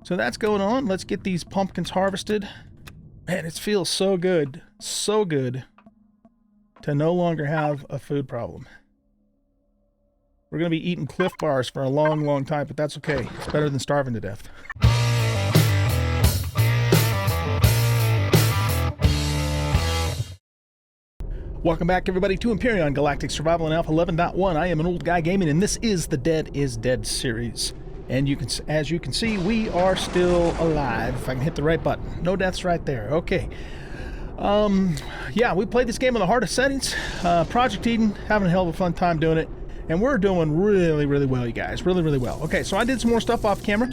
So that's going on. Let's get these pumpkins harvested. Man, it feels so good to no longer have a food problem. We're going to be eating Cliff Bars for a long, long time, but that's okay. It's better than starving to death. Welcome back, everybody, to Empyrion Galactic Survival Alpha 11.1. I am an old guy gaming, and this is the Dead is Dead series. And as you can see, we are still alive. If I can hit the right button. No deaths right there. Okay. Yeah, we played this game on the hardest settings. Project Eden, having a hell of a fun time doing it. And we're doing really, really well, you guys. Really, really well. Okay, so I did some more stuff off camera.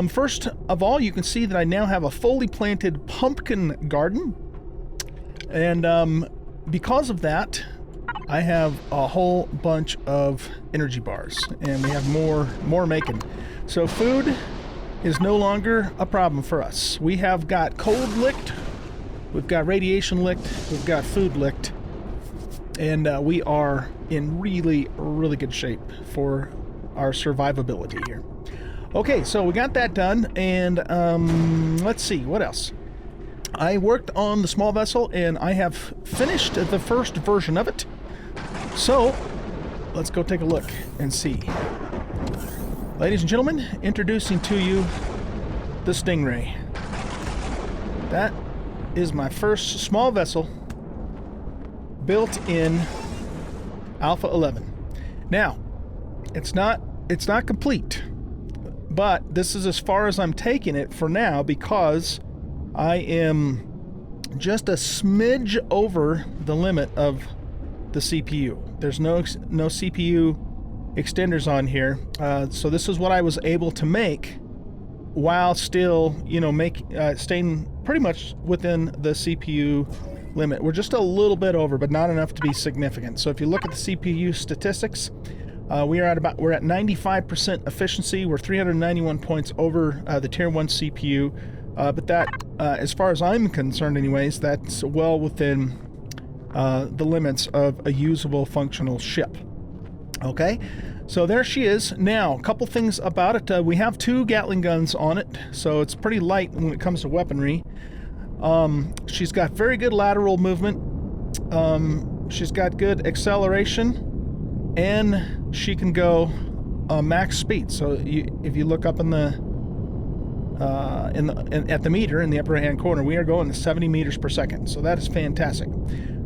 First of all, you can see that I now have a fully planted pumpkin garden. And because of that, I have a whole bunch of energy bars, and we have more making. So food is no longer a problem for us. We have got cold licked, we've got radiation licked, we've got food licked, and we are in really, really good shape for our survivability here. Okay, so we got that done, and let's see, what else? I worked on the small vessel, and I have finished the first version of it. So, let's go take a look and see. Ladies and gentlemen, introducing to you the Stingray. That is my first small vessel built in Alpha 11. Now, it's not complete, but this is as far as I'm taking it for now because I am just a smidge over the limit of the CPU. There's no CPU extenders on here, so this is what I was able to make while still, you know, staying pretty much within the CPU limit. We're just a little bit over, but not enough to be significant. So if you look at the CPU statistics, we're at 95% efficiency. We're 391 points over the Tier 1 CPU. But that, as far as I'm concerned anyways, that's well within the limits of a usable, functional ship. Okay, so there she is. Now, a couple things about it. We have 2 Gatling guns on it, so it's pretty light when it comes to weaponry. She's got very good lateral movement. She's got good acceleration, and she can go max speed. So if you look up in the at the meter in the upper hand corner, we are going to 70 meters per second, so that is fantastic.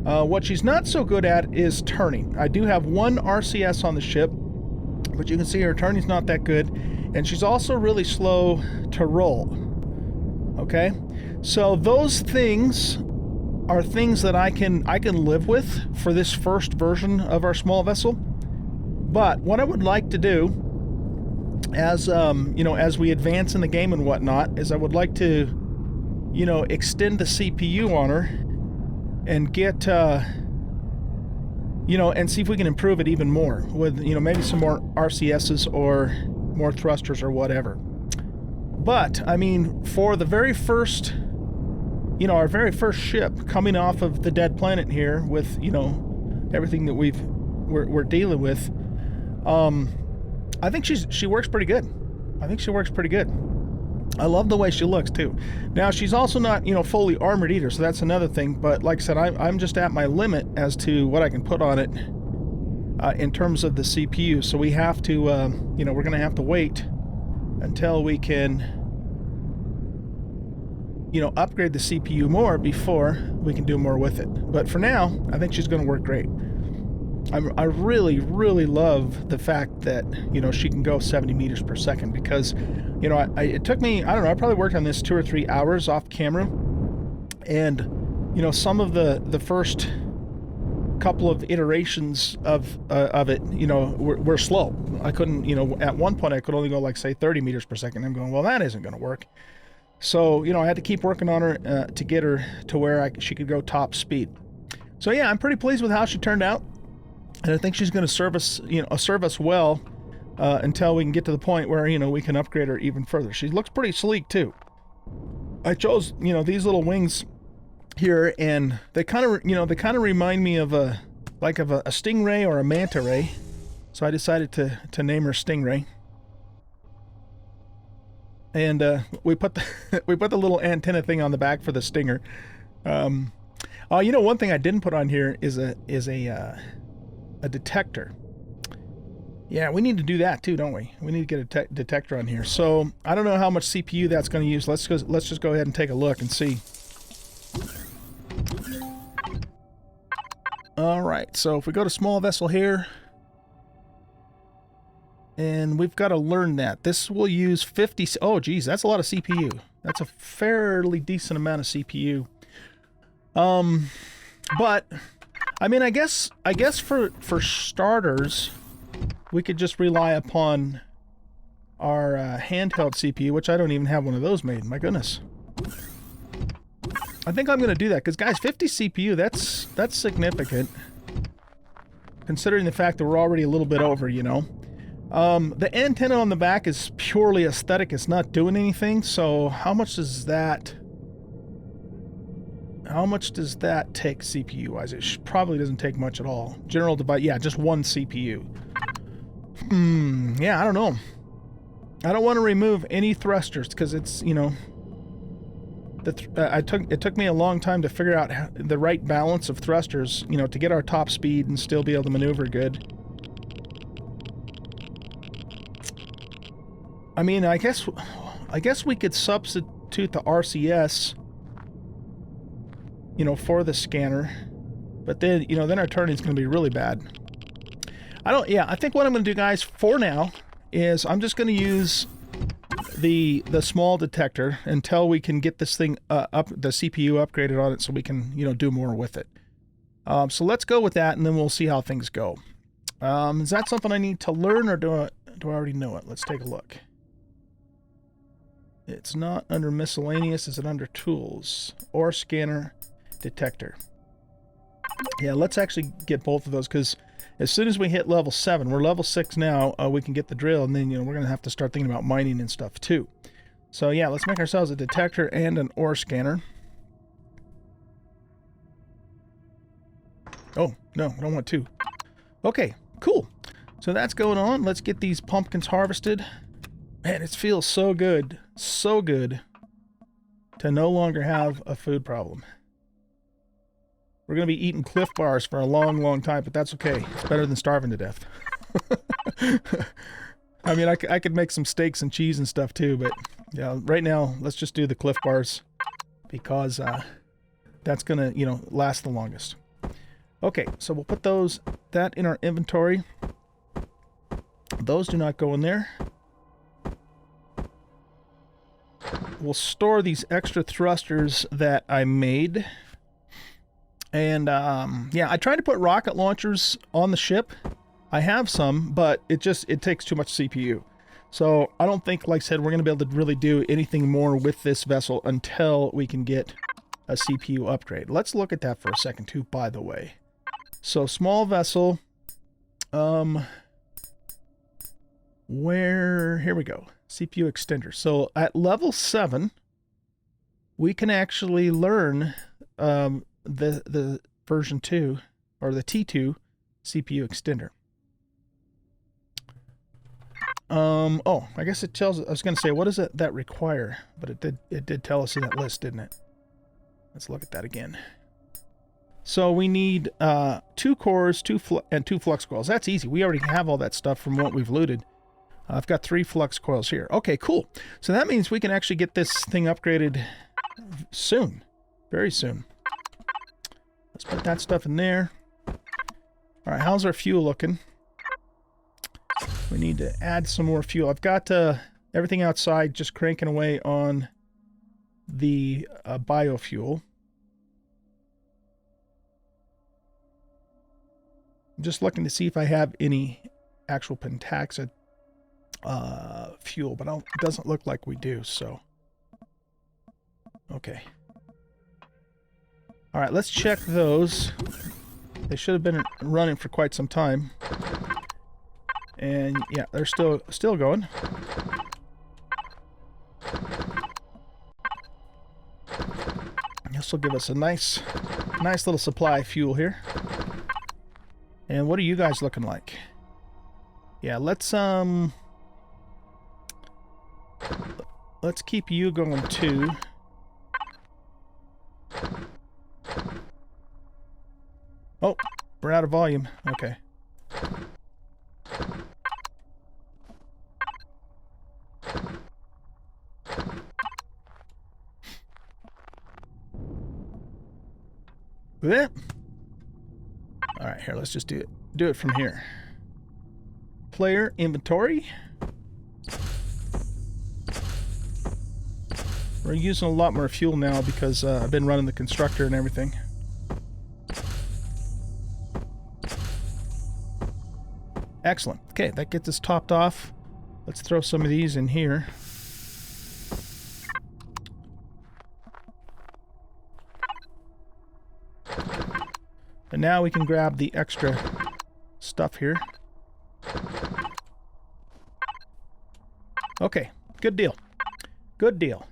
What she's not so good at is turning. I do have 1 RCS on the ship, but you can see her turning's not that good, and she's also really slow to roll. Okay, so those things are things that I can live with for this first version of our small vessel. But what I would like to do, as you know, as we advance in the game and whatnot, is I would like to, you know, extend the CPU on her and get, you know, and see if we can improve it even more with, you know, maybe some more RCSs or more thrusters or whatever. But I mean, for the very first, you know, our very first ship coming off of the dead planet here with, you know, everything that we're dealing with, I think she works pretty good. I think she works pretty good. I love the way she looks too. Now, she's also not, you know, fully armored either, so that's another thing. But like I said, I'm just at my limit as to what I can put on it in terms of the CPU. So we have to, you know, we're going to have to wait until we can, you know, upgrade the CPU more before we can do more with it. But for now, I think she's going to work great. I really, really love the fact that, you know, she can go 70 meters per second because, you know, it took me, I don't know, I probably worked on this 2 or 3 hours off camera, and, you know, some of the first couple of iterations of it, you know, were slow. I couldn't, you know, at one point I could only go like, say, 30 meters per second. I'm going, well, that isn't going to work. So, you know, I had to keep working on her to get her to where she could go top speed. So yeah, I'm pretty pleased with how she turned out. And I think she's going to serve us well until we can get to the point where, you know, we can upgrade her even further. She looks pretty sleek too. I chose, you know, these little wings here, and they kind of, you know, they kind of remind me of a stingray or a manta ray. So I decided to name her Stingray. And we put the we put the little antenna thing on the back for the Stinger. Oh, you know, one thing I didn't put on here is a detector. Yeah, we need to do that too, don't we? We need to get a detector on here. So I don't know how much CPU that's going to use. Let's just go ahead and take a look and see. All right. So if we go to small vessel here, and we've got to learn that this will use 50. Oh, geez, that's a lot of CPU. That's a fairly decent amount of CPU. But I mean, I guess for starters, we could just rely upon our handheld CPU, which I don't even have one of those made. My goodness. I think I'm going to do that because, guys, 50 CPU, that's significant, considering the fact that we're already a little bit over, you know. The antenna on the back is purely aesthetic. It's not doing anything. So how much does that take CPU wise? It probably doesn't take much at all. General device, yeah, just one CPU. Yeah, I don't know. I don't want to remove any thrusters because it's, you know, it took me a long time to figure out the right balance of thrusters, you know, to get our top speed and still be able to maneuver good. I mean, I guess we could substitute the RCS, you know, for the scanner, but then, you know, then our turning's going to be really bad. I think what I'm going to do, guys, for now is I'm just going to use the small detector until we can get this thing the CPU upgraded on it so we can, you know, do more with it. So let's go with that, and then we'll see how things go. Is that something I need to learn, or do I already know it? Let's take a look. It's not under miscellaneous. Is it under tools or scanner detector? Yeah, let's actually get both of those, because as soon as we hit level 7, we're level 6 now, we can get the drill, and then, you know, we're going to have to start thinking about mining and stuff too. So yeah, let's make ourselves a detector and an ore scanner. Oh, no, I don't want two. Okay, cool. So that's going on. Let's get these pumpkins harvested. Man, it feels so good to no longer have a food problem. We're going to be eating Cliff Bars for a long, long time, but that's okay. It's better than starving to death. I mean, I could make some steaks and cheese and stuff too, but yeah, right now, let's just do the Cliff Bars because that's going to, you know, last the longest. Okay, so we'll put that in our inventory. Those do not go in there. We'll store these extra thrusters that I made. And, yeah, I tried to put rocket launchers on the ship. I have some, but it takes too much CPU. So I don't think, like I said, we're going to be able to really do anything more with this vessel until we can get a CPU upgrade. Let's look at that for a second, too, by the way. So, small vessel. Here we go. CPU extender. So, at level 7, we can actually learn, the version 2 or the T2 CPU extender. Oh, I guess it tells. I was going to say, what does that require? But it did tell us in that list, didn't it? Let's look at that again. So we need 2 cores, 2 flux coils. That's easy. We already have all that stuff from what we've looted. I've got 3 flux coils here. Okay, cool. So that means we can actually get this thing upgraded soon, very soon. Let's put that stuff in there. All right, how's our fuel looking? We need to add some more fuel. I've got everything outside just cranking away on the biofuel. I'm just looking to see if I have any actual pentaxid fuel, but it doesn't look like we do, so. Okay. All right, let's check those. They should have been running for quite some time. And yeah, they're still going. This will give us a nice little supply of fuel here. And what are you guys looking like? Yeah, let's let's keep you going too. Oh, we're out of volume. Okay. Blech. All right, here, let's just do it from here. Player inventory. We're using a lot more fuel now because I've been running the constructor and everything. Excellent. Okay, that gets us topped off. Let's throw some of these in here. And now we can grab the extra stuff here. Okay, good deal. Good deal.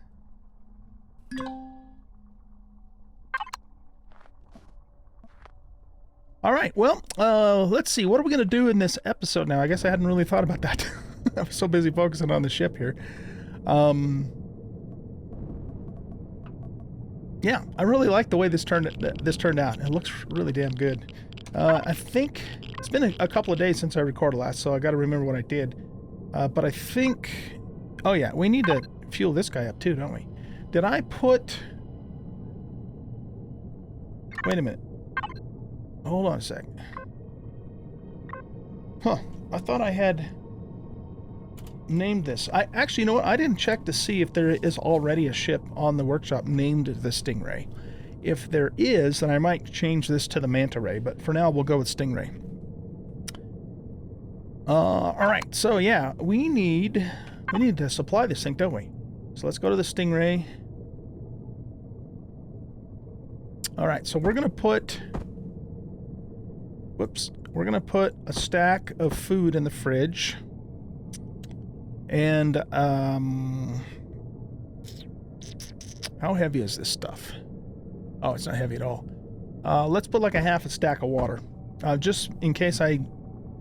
All right, well, let's see. What are we going to do in this episode now? I guess I hadn't really thought about that. I was so busy focusing on the ship here. Yeah, I really like the way this turned out. It looks really damn good. I think it's been a couple of days since I recorded last, so I got to remember what I did. But I think... Oh yeah, we need to fuel this guy up too, don't we? Did I put... Wait a minute. Hold on a sec. Huh. I thought I had named this. Actually, you know what? I didn't check to see if there is already a ship on the workshop named the Stingray. If there is, then I might change this to the Manta Ray, but for now we'll go with Stingray. Alright, so yeah, we need to supply this thing, don't we? So let's go to the Stingray. Alright, so we're gonna put... Whoops. We're gonna put a stack of food in the fridge. And, how heavy is this stuff? Oh, it's not heavy at all. Let's put like a half a stack of water. Just in case I,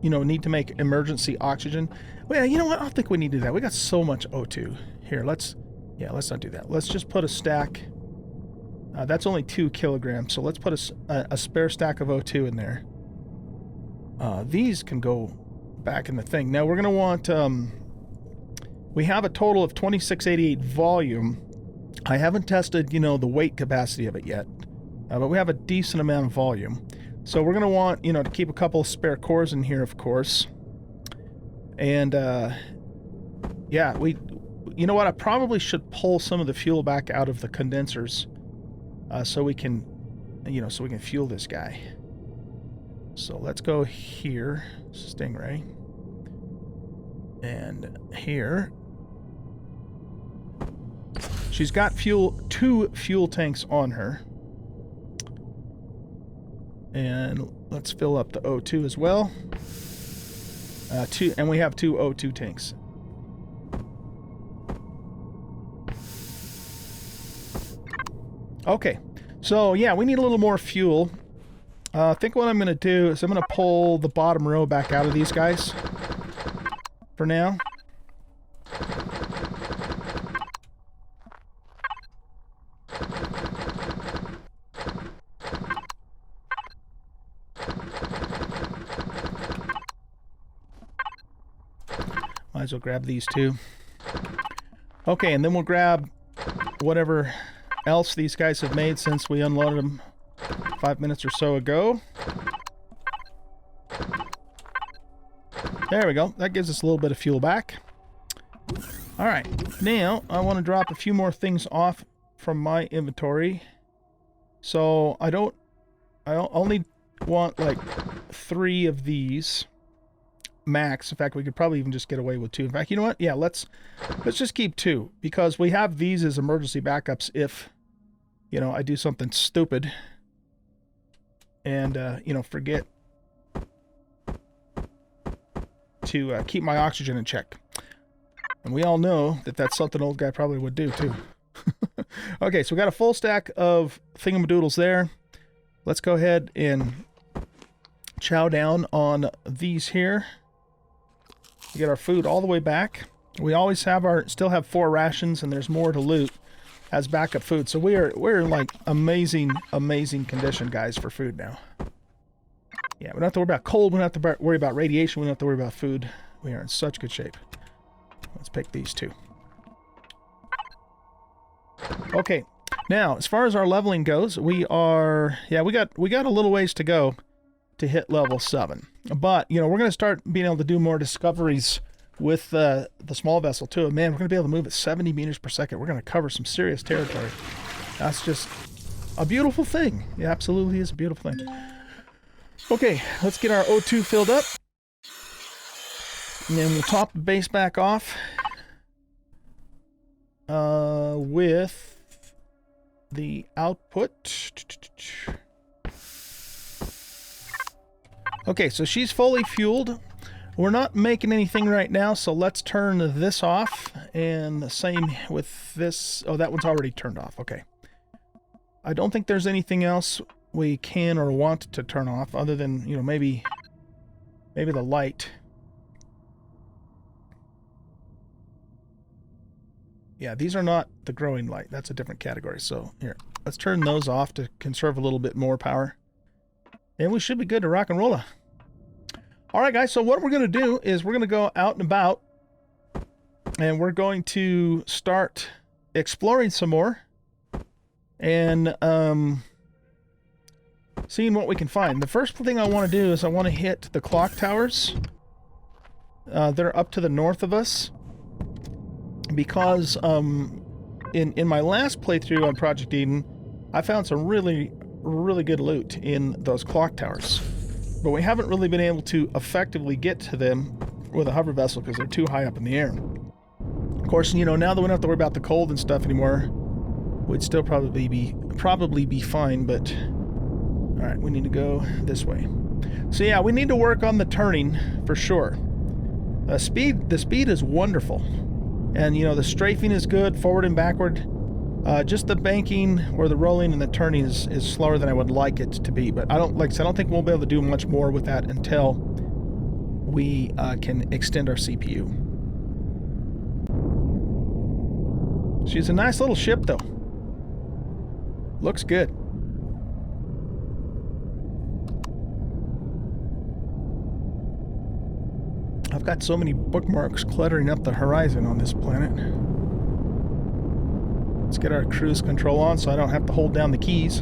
need to make emergency oxygen. Well, you know what? I don't think we need to do that. We got so much O2. Here, let's not do that. Let's just put a stack. That's only 2 kilograms, so let's put a spare stack of O2 in there. These can go back in the thing. Now, we're going to want... we have a total of 2688 volume. I haven't tested, the weight capacity of it yet. But we have a decent amount of volume. So we're going to want, to keep a couple of spare cores in here, of course. And, yeah, you know what? I probably should pull some of the fuel back out of the condensers. So we can, so we can fuel this guy. So let's go here, Stingray. And here. She's got 2 fuel tanks on her. And let's fill up the O2 as well. And we have 2 O2 tanks. Okay, so yeah, we need a little more fuel. I think what I'm going to do is I'm going to pull the bottom row back out of these guys for now. Might as well grab these 2. Okay, and then we'll grab whatever else these guys have made since we unloaded them 5 minutes or so ago. There we go. That gives us a little bit of fuel back. Alright, now I want to drop a few more things off from my inventory. So I only want like 3 of these max. In fact, we could probably even just get away with 2. In fact, you know what? Yeah, let's just keep 2 because we have these as emergency backups if, I do something stupid and, forget to keep my oxygen in check. And we all know that that's something old guy probably would do too. Okay, so we got a full stack of thingamadoodles there. Let's go ahead and chow down on these here. Get our food all the way back. We always have still have 4 rations, and there's more to loot as backup food. So we're in like amazing condition, guys, for food now. Yeah, we don't have to worry about cold. We don't have to worry about radiation. We don't have to worry about food. We are in such good shape. Let's pick these 2. Okay, now as far as our leveling goes, we got a little ways to go to hit level 7. But you know, we're going to start being able to do more discoveries with the small vessel too. And man, we're going to be able to move at 70 meters per second. We're going to cover some serious territory. That's just a beautiful thing. It absolutely is a beautiful thing. Okay, let's get our O2 filled up. And then we'll top the base back off with the output. Okay, so she's fully fueled. We're not making anything right now, so let's turn this off. And the same with this. Oh, that one's already turned off. Okay. I don't think there's anything else we can or want to turn off other than, you know, maybe the light. Yeah, these are not the growing light. That's a different category. So here, let's turn those off to conserve a little bit more power. And we should be good to rock and roll. All right, guys, so what we're going to do is we're going to go out and about, and we're going to start exploring some more and seeing what we can find. The first thing I want to do is I want to hit the clock towers. They're up to the north of us because in my last playthrough on Project Eden, I found some really good loot in those clock towers. But we haven't really been able to effectively get to them with a hover vessel because they're too high up in the air. Of course, you know, now that we don't have to worry about the cold and stuff anymore, we'd still probably be fine, but all right, we need to go this way. So yeah, we need to work on the turning for sure. The speed is wonderful. And you know, the strafing is good, forward and backward. Just the banking or the rolling and the turning is slower than I would like it to be. But I don't think we'll be able to do much more with that until we can extend our CPU. She's a nice little ship, though. Looks good. I've got so many bookmarks cluttering up the horizon on this planet. Let's get our cruise control on so I don't have to hold down the keys.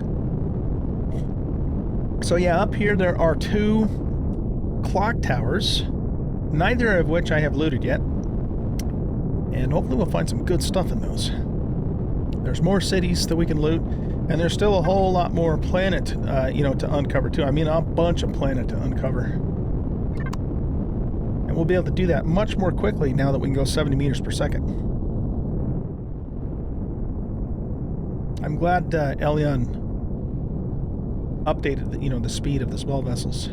So yeah, up here there are 2 clock towers, neither of which I have looted yet. And hopefully we'll find some good stuff in those. There's more cities that we can loot, and there's still a whole lot more planet, you know, to uncover too. I mean, a bunch of planet to uncover. And we'll be able to do that much more quickly now that we can go 70 meters per second. I'm glad Empyrion updated, you know, the speed of the small vessels.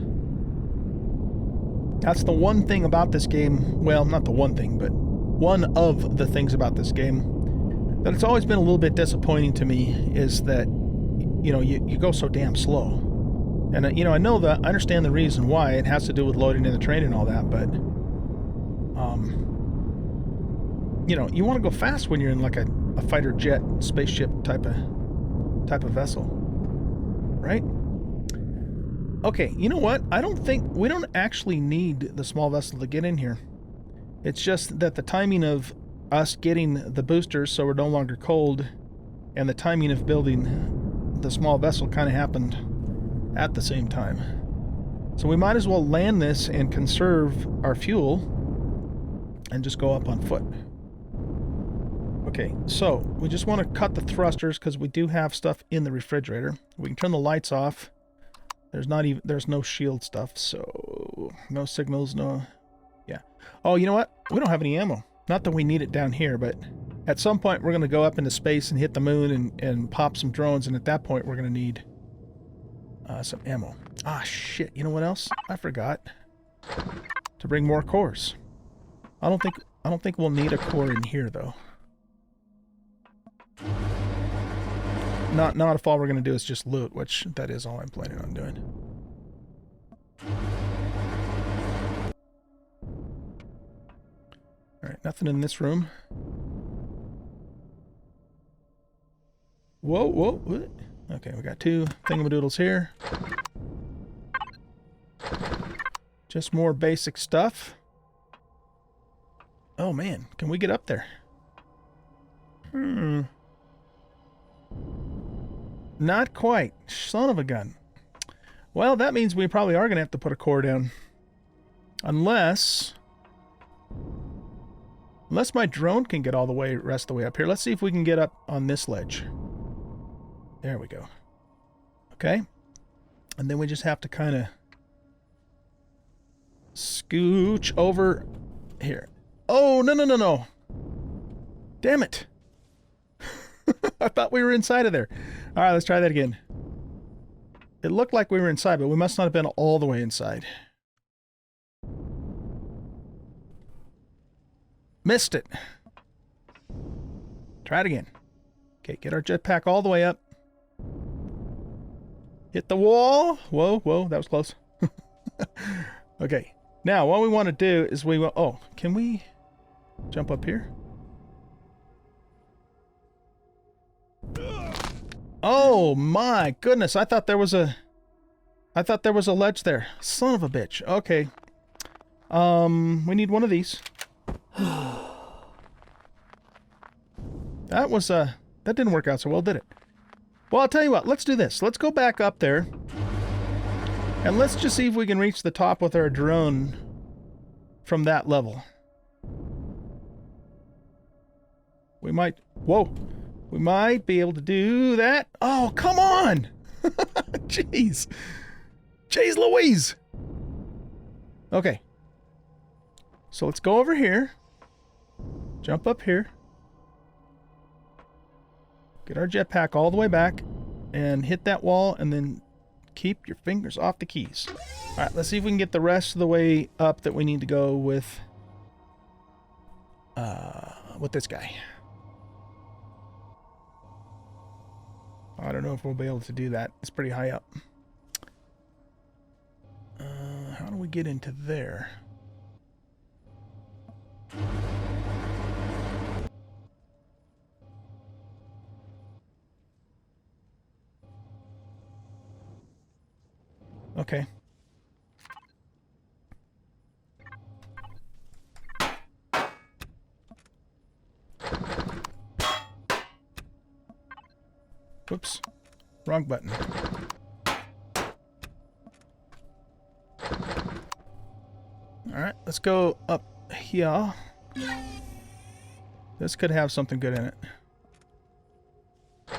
That's the one thing about this game. Well, not the one thing, but one of the things about this game that it's always been a little bit disappointing to me is that, you know, you go so damn slow. And you know, I understand the reason why. It has to do with loading in the train and all that, but you know, you want to go fast when you're in like a fighter jet, spaceship type of vessel, right? Okay, you know what? We don't actually need the small vessel to get in here. It's just that the timing of us getting the boosters so we're no longer cold and the timing of building the small vessel kind of happened at the same time. So we might as well land this and conserve our fuel and just go up on foot. Okay, so we just want to cut the thrusters because we do have stuff in the refrigerator. We can turn the lights off. There's no shield stuff, so no signals, no. Yeah. Oh, you know what? We don't have any ammo. Not that we need it down here, but at some point we're going to go up into space and hit the moon and pop some drones, and at that point we're going to need some ammo. Ah, shit. You know what else? I forgot to bring more cores. I don't think we'll need a core in here though. Not if all we're going to do is just loot, which that is all I'm planning on doing. Alright, nothing in this room. Whoa, whoa, what? Okay, we got 2 thingamadoodles here. Just more basic stuff. Oh man, can we get up there? Not quite. Son of a gun. Well, that means we probably are going to have to put a core down. Unless my drone can get all the way, rest of the way up here. Let's see if we can get up on this ledge. There we go. Okay. And then we just have to kind of scooch over here. Oh, no, no, no, no. Damn it. I thought we were inside of there. All right, let's try that again. It looked like we were inside, but we must not have been all the way inside. Missed it. Try it again. Okay, get our jetpack all the way up. Hit the wall. Whoa, whoa, that was close. Okay, now what we want to do is we want... Oh, can we jump up here? Oh my goodness, I thought there was a ledge there. Son of a bitch. Okay. We need one of these. That didn't work out so well, did it? Well, I'll tell you what, let's do this. Let's go back up there. And let's just see if we can reach the top with our drone from that level. We might... Whoa! We might be able to do that. Oh, come on! Jeez. Jeez Louise! Okay. So let's go over here. Jump up here. Get our jetpack all the way back. And hit that wall, and then keep your fingers off the keys. Alright, let's see if we can get the rest of the way up that we need to go with this guy. I don't know if we'll be able to do that. It's pretty high up. How do we get into there? Okay. Whoops. Wrong button. Alright, let's go up here. This could have something good in it.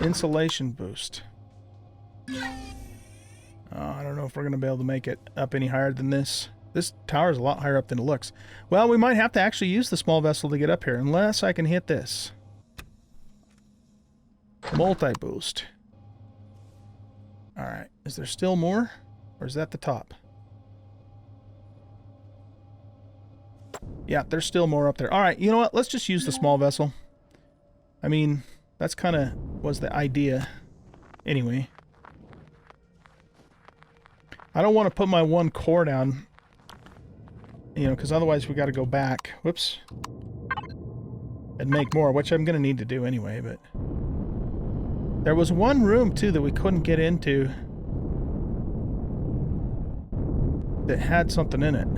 Insulation boost. I don't know if we're going to be able to make it up any higher than this. This tower is a lot higher up than it looks. Well, we might have to actually use the small vessel to get up here, unless I can hit this. Multi-boost. Alright, is there still more? Or is that the top? Yeah, there's still more up there. Alright, you know what? Let's just use the small vessel. I mean, that's kind of was the idea. Anyway. I don't want to put my one core down. You know, because otherwise we got to go back. Whoops. And make more, which I'm going to need to do anyway, but... There was one room, too, that we couldn't get into that had something in it.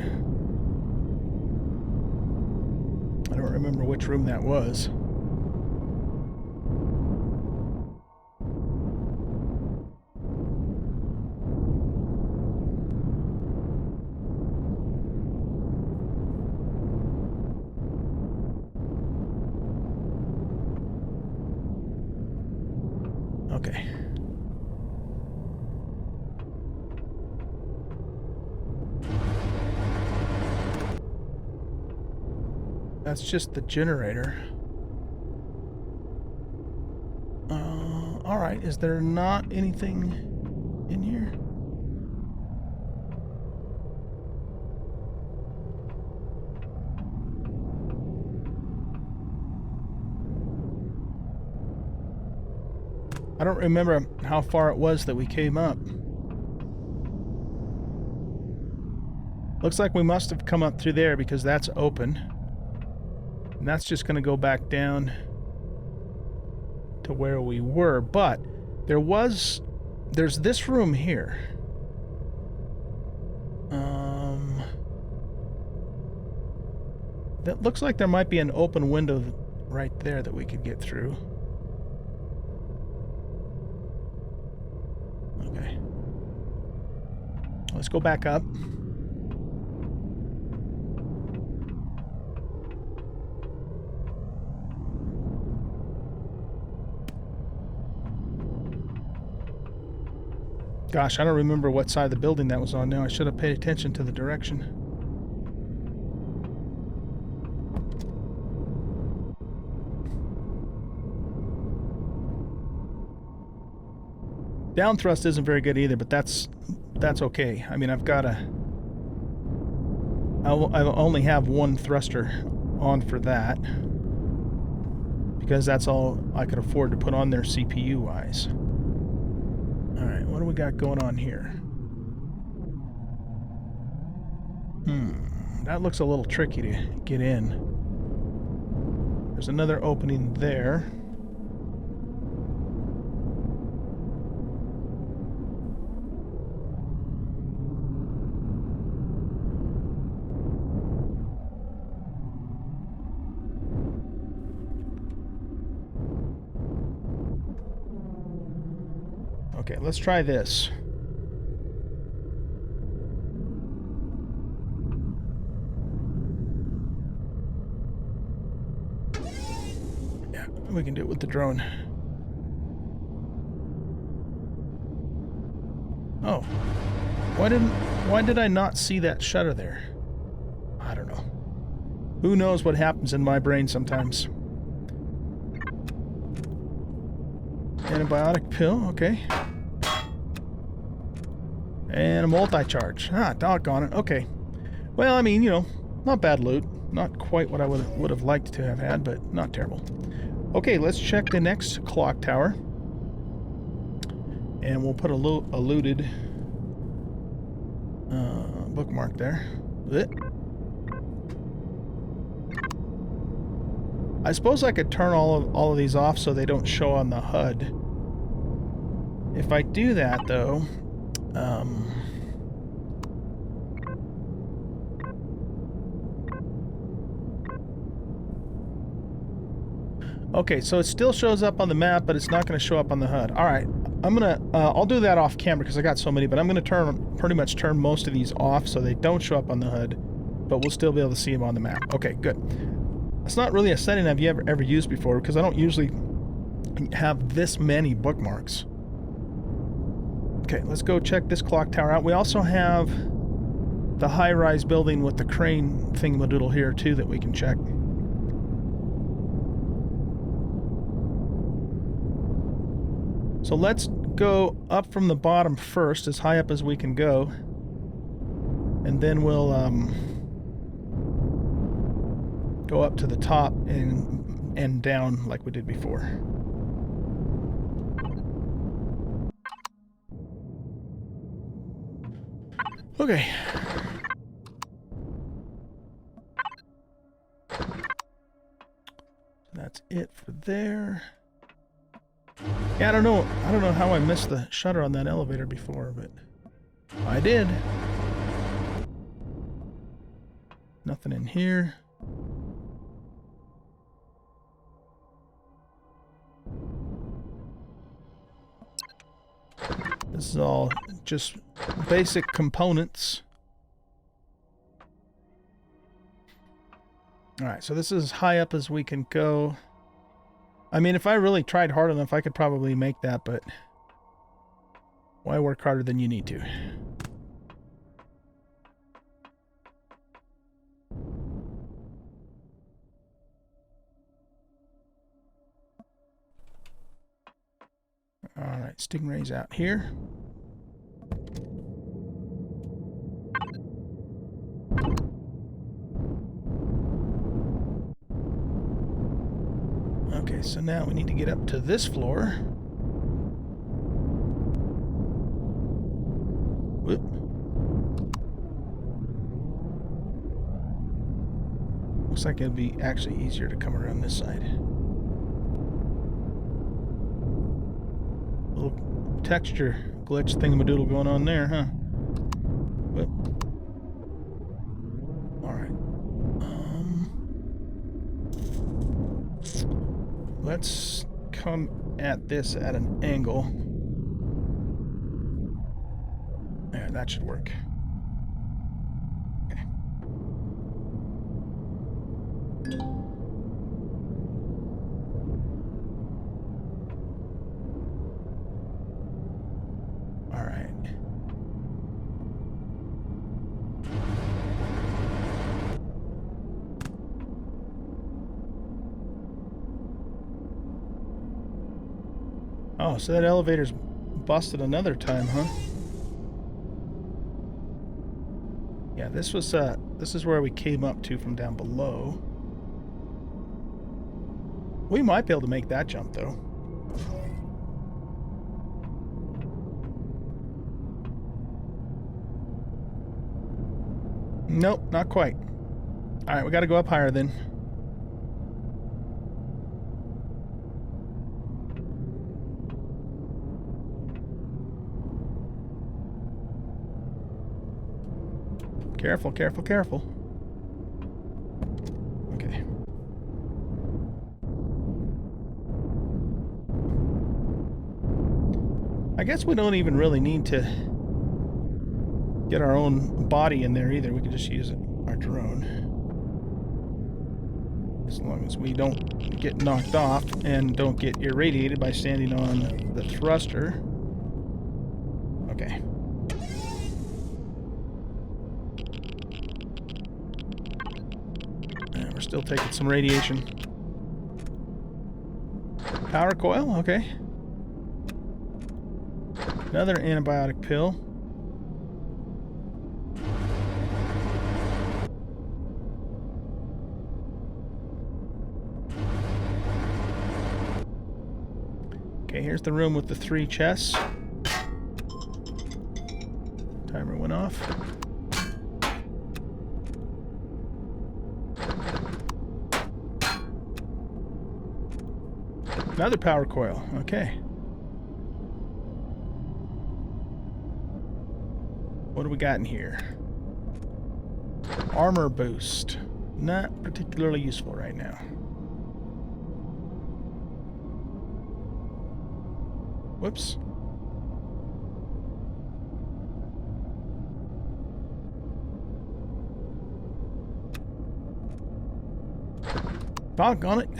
I don't remember which room that was. Okay. That's just the generator. Alright, is there not anything in here? I don't remember how far it was that we came up. Looks like we must have come up through there because that's open. And that's just going to go back down to where we were. But there's this room here. That looks like there might be an open window right there that we could get through. Okay. Let's go back up. Gosh, I don't remember what side of the building that was on now. I should have paid attention to the direction. Down thrust isn't very good either, but that's okay. I mean, I only have one thruster on for that, because that's all I could afford to put on there CPU-wise. Alright, what do we got going on here? That looks a little tricky to get in. There's another opening there. Okay, let's try this. Yeah, we can do it with the drone. Oh. Why did I not see that shutter there? I don't know. Who knows what happens in my brain sometimes. Antibiotic pill, okay. And a multi-charge. Ah, doggone it. Okay. Well, I mean, you know, not bad loot. Not quite what I would have liked to have had, but not terrible. Okay, let's check the next clock tower. And we'll put a looted bookmark there. I suppose I could turn all of these off so they don't show on the HUD. If I do that, though... okay, so it still shows up on the map, but it's not going to show up on the HUD. Alright, I'll do that off camera because I got so many, but I'm going to pretty much turn most of these off so they don't show up on the HUD, but we'll still be able to see them on the map. Okay, good. It's not really a setting I've ever used before because I don't usually have this many bookmarks. Okay, let's go check this clock tower out. We also have the high-rise building with the crane thingamadoodle here, too, that we can check. So let's go up from the bottom first, as high up as we can go. And then we'll go up to the top and down like we did before. Okay. That's it for there. Yeah, I don't know how I missed the shutter on that elevator before, but I did. Nothing in here. This is all just basic components. Alright, so this is as high up as we can go. I mean, if I really tried hard enough, I could probably make that, but why work harder than you need to? Alright, Stingray's out here. Okay, so now we need to get up to this floor. Whoop. 'Cause Looks like it'd be actually easier to come around this side. Little texture glitch thingamadoodle going on there, huh? But, alright. Let's come at this at an angle. There, that should work. Okay. All right. Oh, so that elevator's busted another time, huh? Yeah, this is where we came up to from down below. We might be able to make that jump, though. Nope, not quite. Alright, we gotta go up higher then. Careful, careful, careful. Okay. I guess we don't even really need to get our own body in there either. We can just use our drone. As long as we don't get knocked off and don't get irradiated by standing on the thruster. Okay. We're still taking some radiation. Power coil, okay. Another antibiotic pill. Okay, here's the room with the 3 chests. Timer went off. Another power coil. Okay. What do we got in here? Armor boost. Not particularly useful right now. Whoops. Doggone it.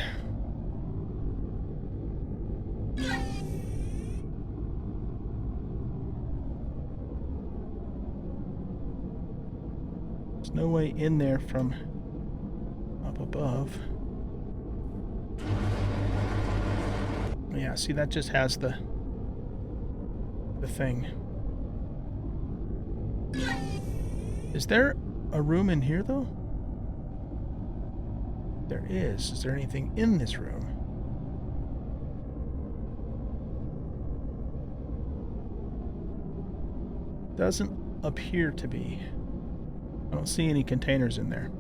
There's no way in there from up above. Yeah, see, that just has the thing. Is there a room in here, though? There is. Is there anything in this room? Doesn't appear to be. I don't see any containers in there.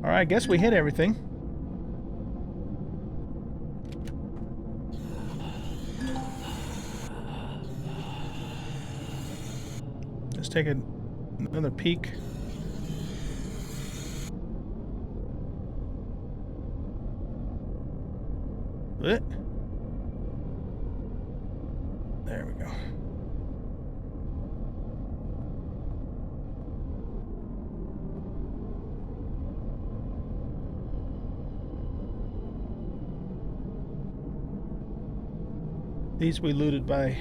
Alright, I guess we hit everything. Let's take another peek. There we go. These we looted by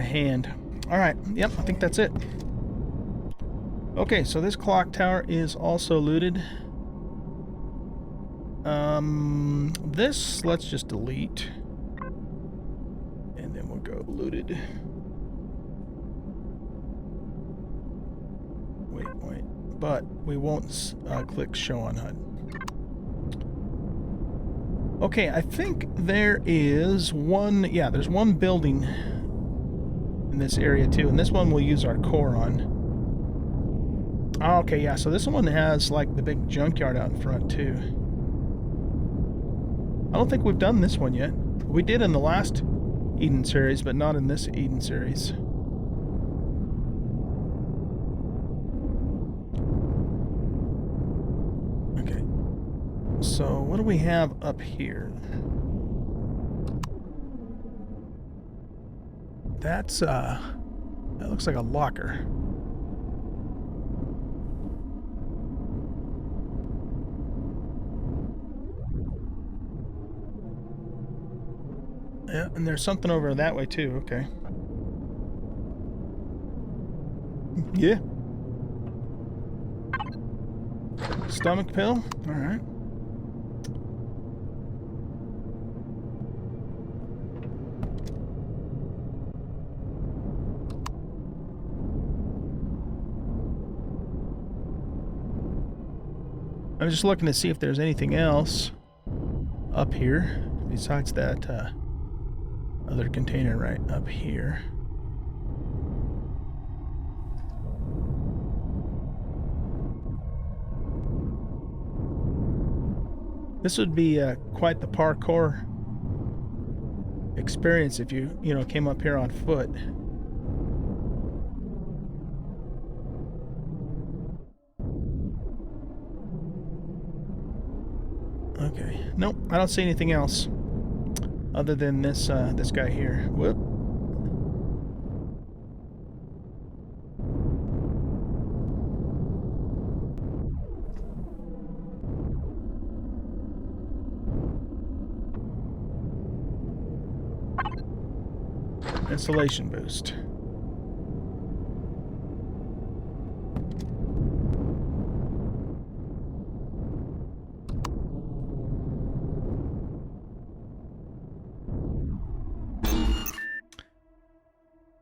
hand. All right. Yep, I think that's it. Okay, so this clock tower is also looted. This, let's just delete. And then we'll go looted. Wait. But we won't click show on HUD. Okay, I think there is one, yeah, there's one building in this area too, and this one we'll use our core on. Oh, okay, yeah, so this one has like the big junkyard out in front too. I don't think we've done this one yet. We did in the last Eden series, but not in this Eden series. Okay, so what do we have up here? That's that looks like a locker. Yeah, and there's something over that way too, okay. Yeah. Stomach pill, alright. I'm just looking to see if there's anything else up here besides that other container right up here. This would be quite the parkour experience if you came up here on foot. Okay, nope, I don't see anything else other than this this guy here. Whoop. Insulation boost.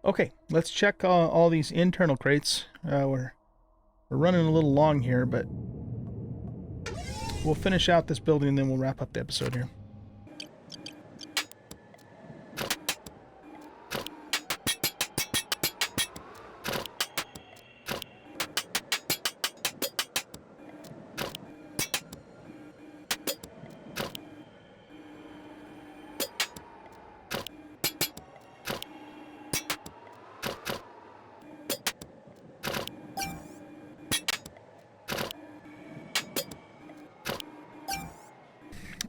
Okay, let's check all these internal crates. We're running a little long here, but we'll finish out this building and then we'll wrap up the episode here.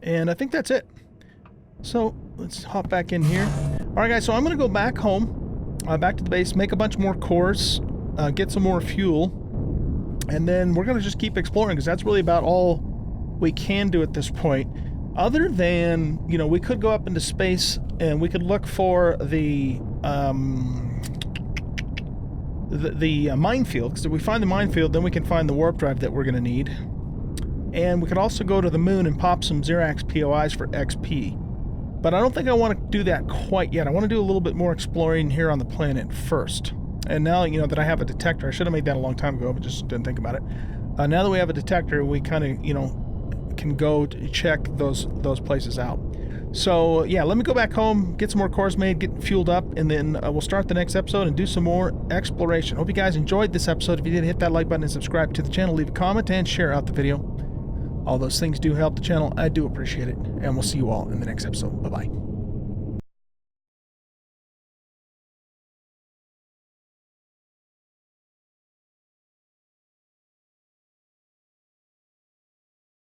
And I think that's it. So let's hop back in here. All right, guys, so I'm going to go back home, back to the base, make a bunch more cores, get some more fuel, and then we're going to just keep exploring because that's really about all we can do at this point. Other than, we could go up into space and we could look for the minefield, because if we find the minefield, then we can find the warp drive that we're going to need. And we could also go to the moon and pop some Xerax POIs for XP. But I don't think I want to do that quite yet. I want to do a little bit more exploring here on the planet first. And now, that I have a detector, I should have made that a long time ago, but just didn't think about it. Now that we have a detector, we kind of, can go to check those places out. So, yeah, let me go back home, get some more cores made, get fueled up, and then we'll start the next episode and do some more exploration. Hope you guys enjoyed this episode. If you did, hit that like button and subscribe to the channel. Leave a comment and share out the video. All those things do help the channel. I do appreciate it. And we'll see you all in the next episode. Bye-bye.